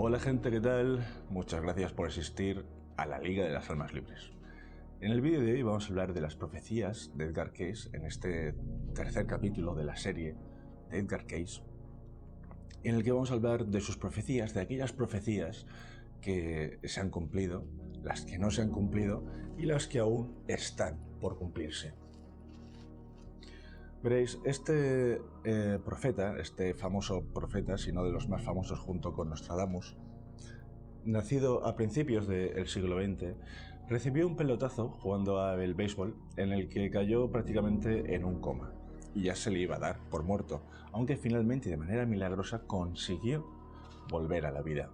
Hola gente, ¿qué tal? Muchas gracias por asistir a la Liga de las Almas Libres. En el vídeo de hoy vamos a hablar de las profecías de Edgar Cayce en este tercer capítulo de la serie de Edgar Cayce, en el que vamos a hablar de sus profecías, de aquellas profecías que se han cumplido, las que no se han cumplido y las que aún están por cumplirse. Veréis, este profeta, este famoso profeta, si no de los más famosos junto con Nostradamus, nacido a principios del siglo XX, recibió un pelotazo jugando al béisbol en el que cayó prácticamente en un coma y ya se le iba a dar por muerto, aunque finalmente y de manera milagrosa consiguió volver a la vida.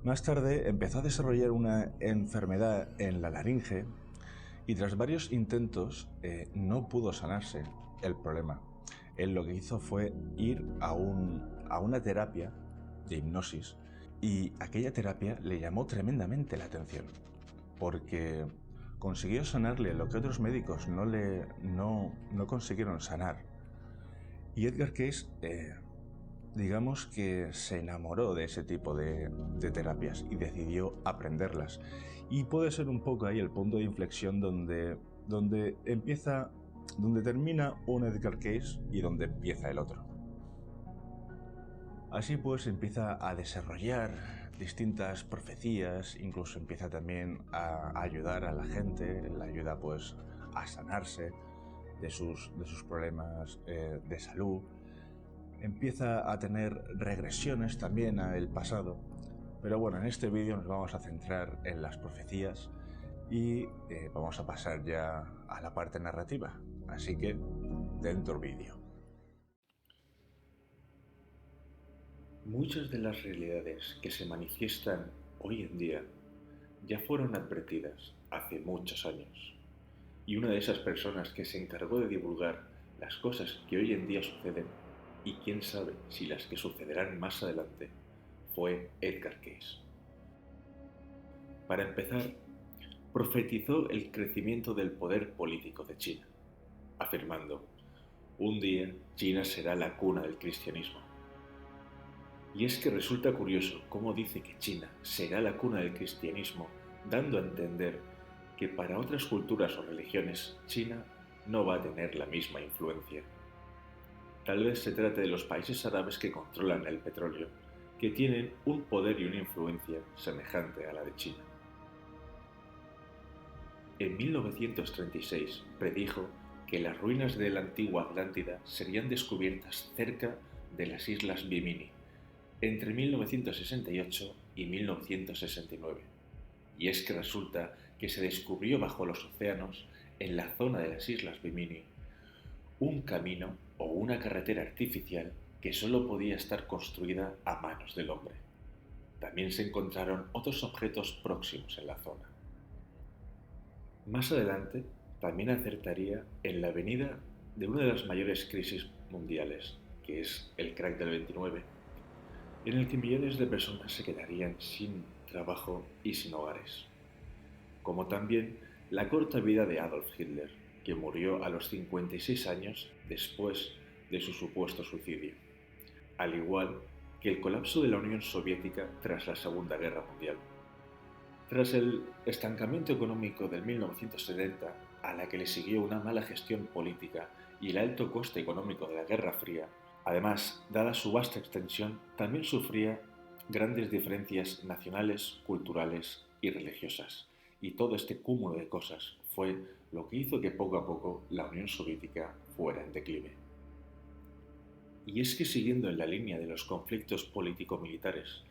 Más tarde empezó a desarrollar una enfermedad en la laringe y tras varios intentos no pudo sanarse el problema. Él lo que hizo fue ir a una terapia de hipnosis y aquella terapia le llamó tremendamente la atención porque consiguió sanarle lo que otros médicos no consiguieron sanar. Y Edgar Cayce, digamos que se enamoró de ese tipo de terapias y decidió aprenderlas. Y puede ser un poco ahí el punto de inflexión donde termina un Edgar Cayce y donde empieza el otro. Así pues empieza a desarrollar distintas profecías, incluso empieza también a ayudar a la gente, la ayuda pues a sanarse de sus problemas de salud. Empieza a tener regresiones también al pasado, pero bueno, en este vídeo nos vamos a centrar en las profecías y vamos a pasar ya a la parte narrativa, así que dentro vídeo. Muchas de las realidades que se manifiestan hoy en día ya fueron advertidas hace muchos años, y una de esas personas que se encargó de divulgar las cosas que hoy en día suceden, y quién sabe si las que sucederán más adelante, fue Edgar Cayce. Para empezar, profetizó el crecimiento del poder político de China, afirmando: un día China será la cuna del cristianismo. Y es que resulta curioso cómo dice que China será la cuna del cristianismo, dando a entender que para otras culturas o religiones China no va a tener la misma influencia. Tal vez se trate de los países árabes que controlan el petróleo, que tienen un poder y una influencia semejante a la de China. En 1936 predijo que las ruinas de la antigua Atlántida serían descubiertas cerca de las Islas Bimini, entre 1968 y 1969. Y es que resulta que se descubrió bajo los océanos, en la zona de las Islas Bimini, un camino o una carretera artificial que solo podía estar construida a manos del hombre. También se encontraron otros objetos próximos en la zona. Más adelante, también acertaría en la venida de una de las mayores crisis mundiales, que es el crack del 29, en el que millones de personas se quedarían sin trabajo y sin hogares. Como también la corta vida de Adolf Hitler, que murió a los 56 años después de su supuesto suicidio, al igual que el colapso de la Unión Soviética tras la Segunda Guerra Mundial. Tras el estancamiento económico del 1970, a la que le siguió una mala gestión política y el alto coste económico de la Guerra Fría, además, dada su vasta extensión, también sufría grandes diferencias nacionales, culturales y religiosas. Y todo este cúmulo de cosas fue lo que hizo que poco a poco la Unión Soviética fuera en declive. Y es que siguiendo en la línea de los conflictos político-militares,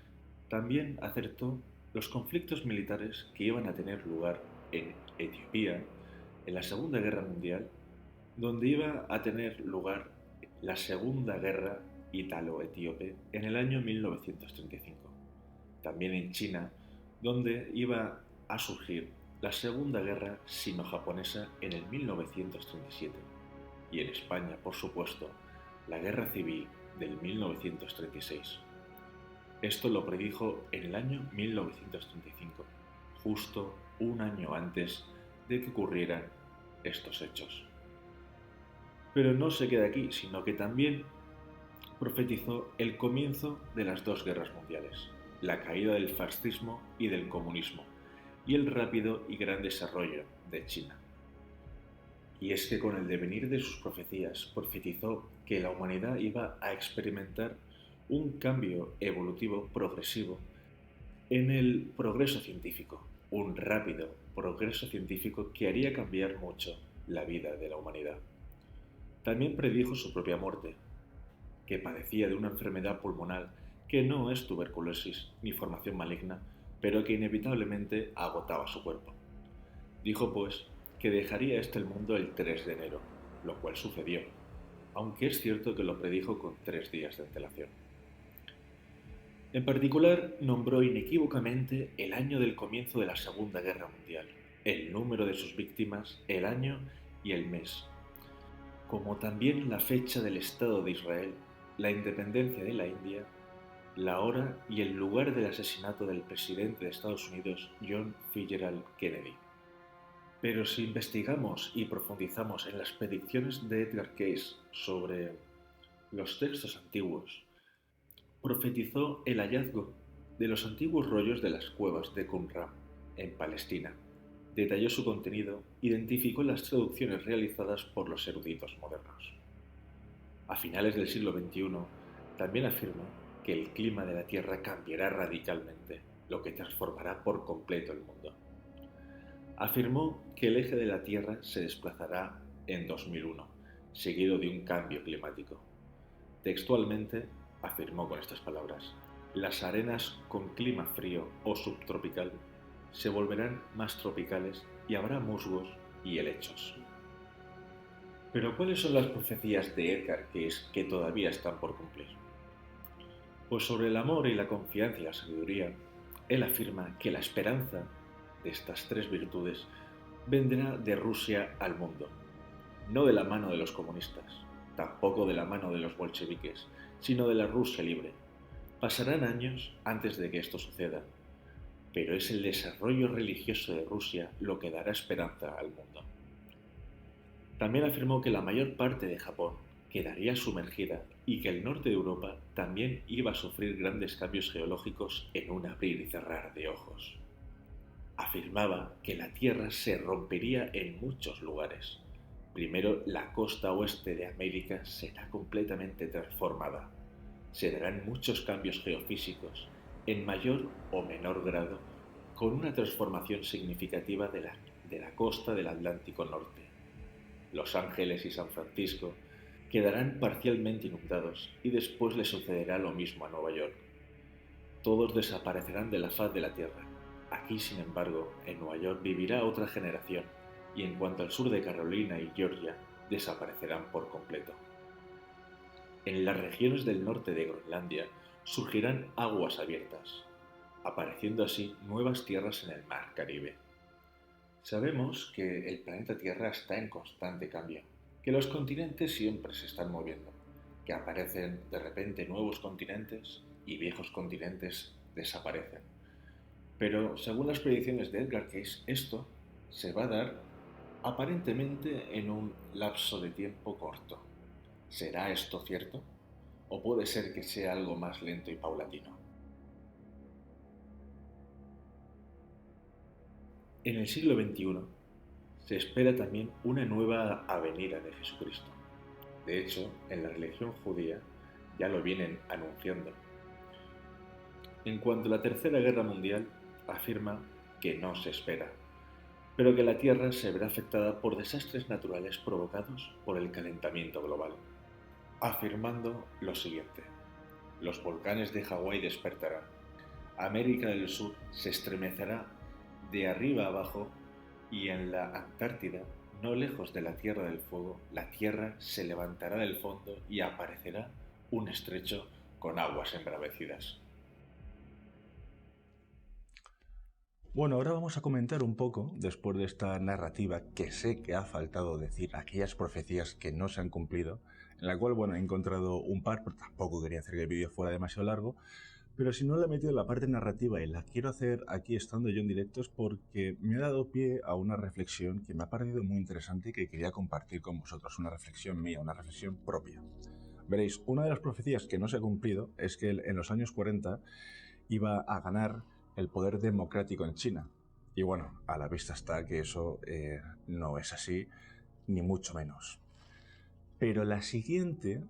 también acertó los conflictos militares que iban a tener lugar en Etiopía en la Segunda Guerra Mundial, donde iba a tener lugar la Segunda Guerra Ítalo-Etíope en el año 1935. También en China, donde iba a surgir la Segunda Guerra Sino-Japonesa en el 1937. Y en España, por supuesto, la Guerra Civil del 1936. Esto lo predijo en el año 1935, justo un año antes de que ocurrieran estos hechos. Pero no se queda aquí, sino que también profetizó el comienzo de las dos guerras mundiales, la caída del fascismo y del comunismo, y el rápido y gran desarrollo de China. Y es que con el devenir de sus profecías profetizó que la humanidad iba a experimentar un cambio evolutivo progresivo en el progreso científico, un rápido progreso científico que haría cambiar mucho la vida de la humanidad. También predijo su propia muerte, que padecía de una enfermedad pulmonar que no es tuberculosis ni formación maligna, pero que inevitablemente agotaba su cuerpo. Dijo pues que dejaría el mundo el 3 de enero, lo cual sucedió, aunque es cierto que lo predijo con 3 días de antelación. En particular, nombró inequívocamente el año del comienzo de la Segunda Guerra Mundial, el número de sus víctimas, el año y el mes, como también la fecha del Estado de Israel, la independencia de la India, la hora y el lugar del asesinato del presidente de Estados Unidos, John Fitzgerald Kennedy. Pero si investigamos y profundizamos en las predicciones de Edgar Cayce sobre los textos antiguos, profetizó el hallazgo de los antiguos rollos de las cuevas de Qumran, en Palestina. Detalló su contenido, identificó las traducciones realizadas por los eruditos modernos. A finales del siglo XXI, también afirma que el clima de la Tierra cambiará radicalmente, lo que transformará por completo el mundo. Afirmó que el eje de la Tierra se desplazará en 2001, seguido de un cambio climático. Textualmente, afirmó con estas palabras: las arenas con clima frío o subtropical se volverán más tropicales y habrá musgos y helechos. Pero ¿cuáles son las profecías de Edgar Cayce que todavía están por cumplir? Pues sobre el amor y la confianza y la sabiduría, él afirma que la esperanza de estas 3 virtudes vendrá de Rusia al mundo, no de la mano de los comunistas, tampoco de la mano de los bolcheviques, sino de la Rusia libre. Pasarán años antes de que esto suceda, pero es el desarrollo religioso de Rusia lo que dará esperanza al mundo. También afirmó que la mayor parte de Japón quedaría sumergida y que el norte de Europa también iba a sufrir grandes cambios geológicos en un abrir y cerrar de ojos. Afirmaba que la Tierra se rompería en muchos lugares. Primero, la costa oeste de América será completamente transformada. Se darán muchos cambios geofísicos, en mayor o menor grado, con una transformación significativa de la costa del Atlántico Norte. Los Ángeles y San Francisco quedarán parcialmente inundados y después le sucederá lo mismo a Nueva York. Todos desaparecerán de la faz de la Tierra. Aquí, sin embargo, en Nueva York vivirá otra generación, y en cuanto al sur de Carolina y Georgia, desaparecerán por completo. En las regiones del norte de Groenlandia surgirán aguas abiertas, apareciendo así nuevas tierras en el mar Caribe. Sabemos que el planeta Tierra está en constante cambio, que los continentes siempre se están moviendo, que aparecen de repente nuevos continentes y viejos continentes desaparecen. Pero según las predicciones de Edgar Cayce, esto se va a dar aparentemente en un lapso de tiempo corto. ¿Será esto cierto? ¿O puede ser que sea algo más lento y paulatino? En el siglo XXI se espera también una nueva avenida de Jesucristo. De hecho, en la religión judía ya lo vienen anunciando. En cuanto a la Tercera Guerra Mundial, afirma que no se espera, pero que la Tierra se verá afectada por desastres naturales provocados por el calentamiento global, afirmando lo siguiente: los volcanes de Hawái despertarán, América del Sur se estremecerá de arriba a abajo y en la Antártida, no lejos de la Tierra del Fuego, la Tierra se levantará del fondo y aparecerá un estrecho con aguas embravecidas. Bueno, ahora vamos a comentar un poco, después de esta narrativa que sé que ha faltado decir, aquellas profecías que no se han cumplido, en la cual, bueno, he encontrado un par, pero tampoco quería hacer que el vídeo fuera demasiado largo, pero si no le he metido la parte narrativa y la quiero hacer aquí estando yo en directo es porque me ha dado pie a una reflexión que me ha parecido muy interesante y que quería compartir con vosotros, una reflexión mía, una reflexión propia. Veréis, una de las profecías que no se ha cumplido es que en los años 40 iba a ganar el poder democrático en China. Y bueno, a la vista está que eso no es así, ni mucho menos. Pero la siguiente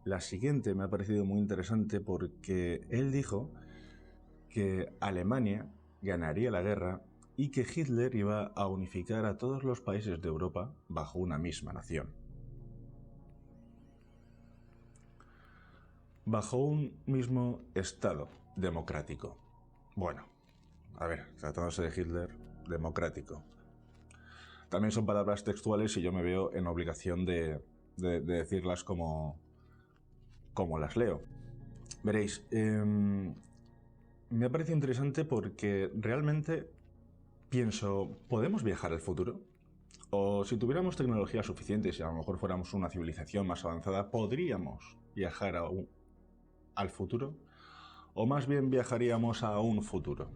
me ha parecido muy interesante porque él dijo que Alemania ganaría la guerra y que Hitler iba a unificar a todos los países de Europa bajo una misma nación. Bajo un mismo Estado democrático. Bueno, a ver, tratándose de Hitler, democrático. También son palabras textuales y yo me veo en obligación de decirlas como las leo. Veréis, me ha parecido interesante porque realmente pienso, ¿podemos viajar al futuro? O si tuviéramos tecnología suficiente, si a lo mejor fuéramos una civilización más avanzada, ¿podríamos viajar al futuro? ¿O más bien viajaríamos a un futuro?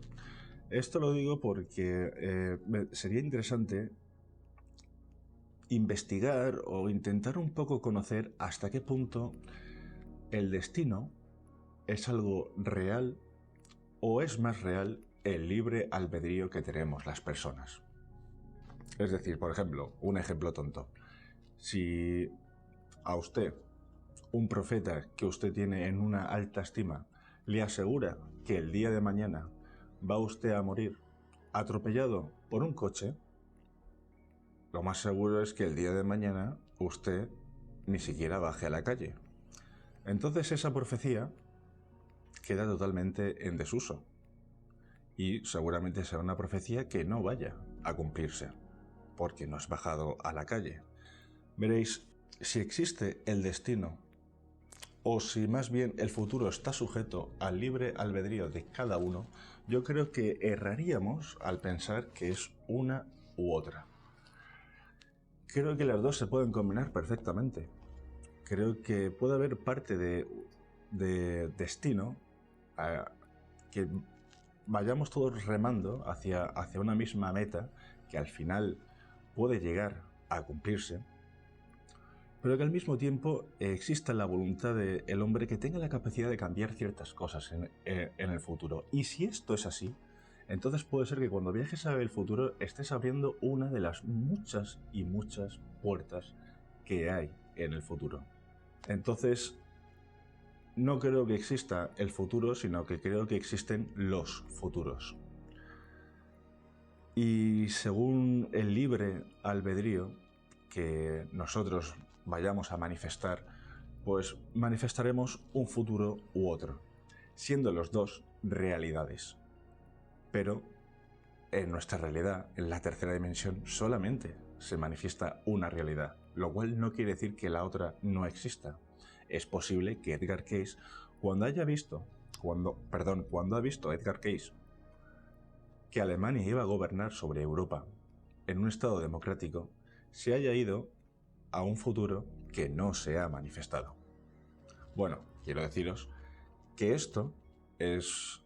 Esto lo digo porque sería interesante investigar o intentar un poco conocer hasta qué punto el destino es algo real o es más real el libre albedrío que tenemos las personas. Es decir, por ejemplo, un ejemplo tonto. Si a usted, un profeta que usted tiene en una alta estima, le asegura que el día de mañana va usted a morir atropellado por un coche, lo más seguro es que el día de mañana usted ni siquiera baje a la calle. Entonces esa profecía queda totalmente en desuso y seguramente será una profecía que no vaya a cumplirse porque no has bajado a la calle. Veréis, si existe el destino o si más bien el futuro está sujeto al libre albedrío de cada uno, yo creo que erraríamos al pensar que es una u otra. Creo que las dos se pueden combinar perfectamente. Creo que puede haber parte de destino que vayamos todos remando hacia una misma meta que al final puede llegar a cumplirse, pero que al mismo tiempo exista la voluntad del hombre que tenga la capacidad de cambiar ciertas cosas en el futuro. Y si esto es así, entonces puede ser que cuando viajes a el futuro estés abriendo una de las muchas y muchas puertas que hay en el futuro. Entonces, no creo que exista el futuro, sino que creo que existen los futuros. Y según el libre albedrío que nosotros vayamos a manifestar, pues manifestaremos un futuro u otro, siendo los dos realidades. Pero en nuestra realidad, en la tercera dimensión, solamente se manifiesta una realidad, lo cual no quiere decir que la otra no exista. Es posible que Edgar Cayce, cuando ha visto Edgar Cayce que Alemania iba a gobernar sobre Europa en un estado democrático, se haya ido a un futuro que no se ha manifestado. Bueno, quiero deciros que esto es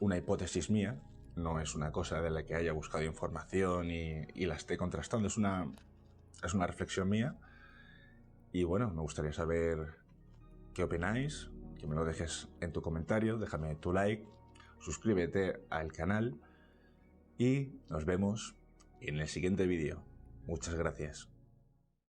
una hipótesis mía, no es una cosa de la que haya buscado información y la esté contrastando, es una reflexión mía. Y bueno, me gustaría saber qué opináis, que me lo dejes en tu comentario, déjame tu like, suscríbete al canal y nos vemos en el siguiente vídeo. Muchas gracias.